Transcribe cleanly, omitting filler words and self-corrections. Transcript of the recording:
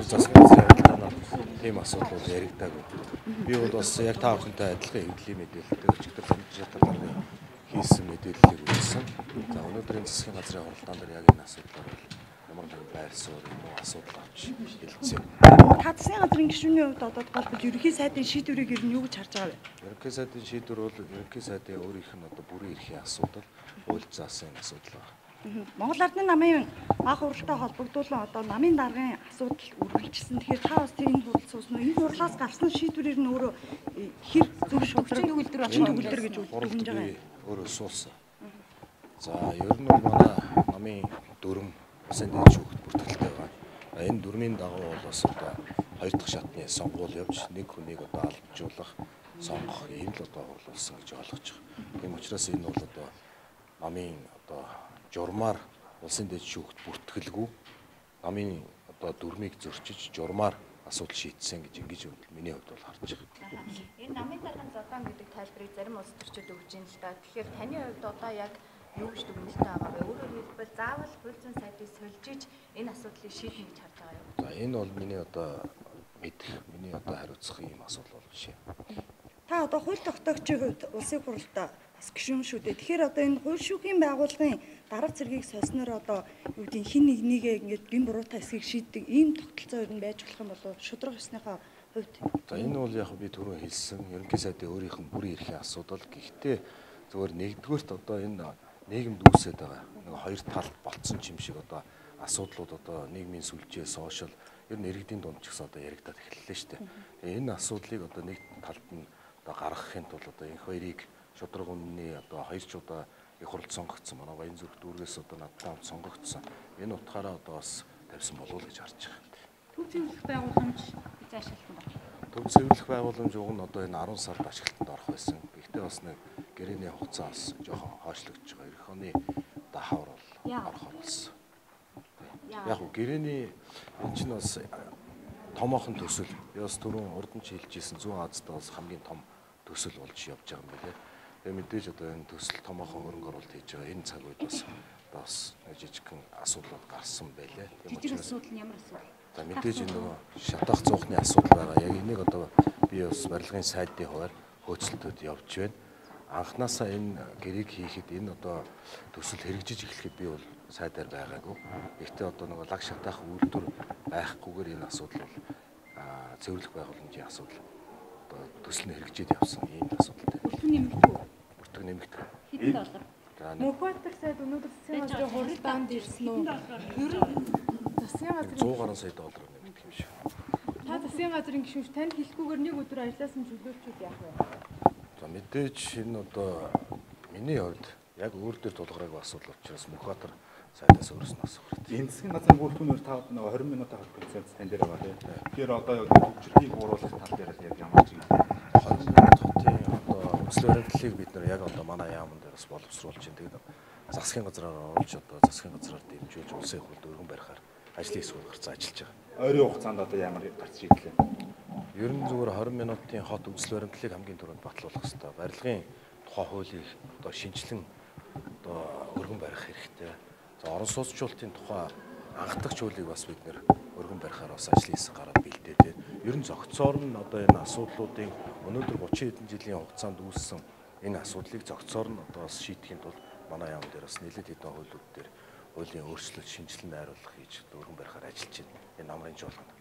засгийн газрын ярилцлагаар ийм асуудлууд яригдаагүй. Би бол бас яг та бүхэнтэй адилхан хэвлэлийн мэдээлэлтэй өчигдөр шатар даргын хийсэн мэдээллийг үзсэн. За өнөөдрийн засгийн газрын хуралдаан дээр яг энэ асуудлаар ямар нэгэн байр суурь асуудал авч хэлцээ. Та засгийн газрын гишүүний хувьд одоо толгойд ерөнхий сайдын шийдвэрийг ер нь юу гэж харж байгаа вэ? Ерөнхий сайдын шийдвэр бол ерөнхий сайдын өөрийнх нь одоо бүрэн эрхийн асуудал, хууль заасан асуудал байна. Монгол Ардны намын баг хуралтай холбогдуулан одоо намын даргын асуудал үргэлжилсэн. Тэгэхээр та бас энэ хурал суусан уу? Энэ хурлаас гарсан шийдвэрээр нь өөрөө хэр зөв шударга төгөлдөр гэж үзэж байгаа юм. Өөрөө суусан. За ер нь бол манай намын дүрм усын дэд шүүхт бүртгэлтэй байна. Энэ дүрмийн дагуу бол бас одоо хоёр дахь шатны сонгуул явж нэг хүнийг одоо албажуулах, сонгох ийм л одоо болсон гэж ойлгож байгаа. Тийм учраас энэ бол одоо намын одоо журмаар улсын дэд шүүхт бүртгэлгүй намын одоо дүрмийг зөрчиж журмаар асуудал шийдсэн гэж ингэж миний хувьд бол харж байгаа. Энэ намын даргын зодон гэдэг тайлбарыг зарим улс төрчид өгч ин л да. Тэгэхээр таны хувьд одоо яг юу гэж дүгнэлттэй байгаа вэ? Өөрөөр хэлбэл заавал хууль зүйн сайдыг сольжиж энэ асуудлыг шийднэ гэж харж байгаа юу? За энэ бол миний одоо мэдэх, миний одоо хариуцах юм асуудал бол биш. Та одоо хууль тогтоогчийн хувьд улсын хуралдаа бас гишүүн шүү дээ. Тэгэхээр одоо энэ хууль шүүхийн байгууллагын дарга цэргийг сольсноор одоо юу гэдэг хин нэгнийгээ ингээд гин буруутай эсхийг шийддэг ийм тогтолцоо ер нь байж болох юм болов шударга ёсныхаа хувьд. За энэ бол яг би түрүү хэлсэн ерөнхий сайдын өөрийнх нь бүрэн эрхийн асуудал. Гэхдээ зөвхөн нэгдүгээрт одоо энэ нийгэмд үүсээд байгаа нэг хоёр талд болцсон юм шиг одоо асуудлууд одоо нийгмийн сүлжээ, сошиал ер нь иргэдийн дунд ч гэсэн одоо яригдаад эхэллээ шүү дээ. Тэгээ энэ асуудлыг одоо нэг талд нь одоо гаргахын тулд одоо энэ хоёрыг шударга үнний одоо хоёр ч удаа их хурд сонгогдсон. Манай Баян зүрх дүүргээс одоо надад сонгогдсон. Энэ утгаараа одоо бас тавьсан болов уу гэж харж байгаа. Төв цэвэрлэх байгууламж заашаалтан байна. Төв цэвэрлэх байгууламж уг нь одоо энэ 10 сард ашиглалтанд орох байсан. Гэхдээ бас нэг гэрээний хугацаа бас жоохон хойшлогдож байгаа. Эх оны одоо хавар бол орохоор болсон. Яг уу гэрээний энэ чинь бас томоохон төсөл. Би бас түрүүн урд нь хэлжсэн зүүн Азад бас хамгийн том төсөл болж явж байгаа юм билээ. Тэгээ мэдээж одоо энэ төсөл томоохон хөрөнгө оруулалт хийж байгаа. Энэ цаг үед бас жижигхэн асуудлууд гарсан байлээ. Жижиг асуудал нь ямар асуудал? За мэдээж энэ нөгөө шатаах зуухны асуудал байгаа. Яг энийг одоо би бас барилгын сайдын хуваар хөөцөлтөд явж байна. Анхнаасаа энэ гэрээг хийхэд энэ одоо төсөл хэрэгжиж эхлэхэд би бол сайдаар байгаагүй. Гэхдээ одоо нөгөө лаг шатаах үйлдвэр байхгүйгээр энэ асуудал бол цэвэрлэх байгууламжийн асуудал одоо төсөл нь хэрэгжиж явсан ийм асуудалтай. Бүртгэн нэмэгдэх үү? Бүртгэн нэмэгдэх. Хэдэн доллар? Мөнхбаатар сайд өнөөдөр засгийн газрын хуралдаанд ирсэн үү? Ер нь засгийн газрын 100 гаруй сая доллар нэмэгдэх юм шиг. Та засгийн газрын гишүүн танд хэлэхгүйгээр нэг өдөр ажилласан чөлөөлчүүд яах вэ? За мэдээж энэ одоо миний хувьд яг өөр дөр тулгараагүй асуудал учраас Мөнхбаатар сайдаас өөрөөс нь асуух хэрэгтэй. Энэ засгийн газрын бүртгэнээр та 20 минутын процент тань дээр байгаа тийм. Тэгэхээр одоо яг төвчрхийг бууруулах тал дээр яг ямар ч юм. Хотын одоо өмсөл баримтлалыг бид нар яг одоо манай яамн дээр бас боловсруулж байна. Тэгээд засгийн газраар оруулж одоо засгийн газраар дэмжүүлж улсын хурд өргөн барихаар ажлын хэсгүүд гарцсан ажиллаж байгаа. Ойрын хугацаанд одоо ямар гарч шийдлээ. Ер нь зүгээр 20 минутын хот өмсөл баримтлалыг хамгийн түрүүнд батлуулах хэрэгтэй. Барилгын тухай хуулийг одоо шинжилэн одоо өргөн барих хэрэгтэй. За орон сууцчлалтын тухай анхдагч хуулийг бас бид нэр өргөн барихаар бас ажлын хэсэг гараад бэлдээд. Ер нь зохицоор нь одоо энэ асуудлуудын өнөөдөр 30 хэдэн жилийн хугацаанд үүссэн энэ асуудлыг зохицоор нь одоо бас шийдэхин тулд манай яам дээр бас нэлээд хэдэн хуулиуд дээр хуулийн өөрчлөлт шинжилэн найруулах хийж өргөн барихаар ажиллаж байна. Энэ намрын жуулганд.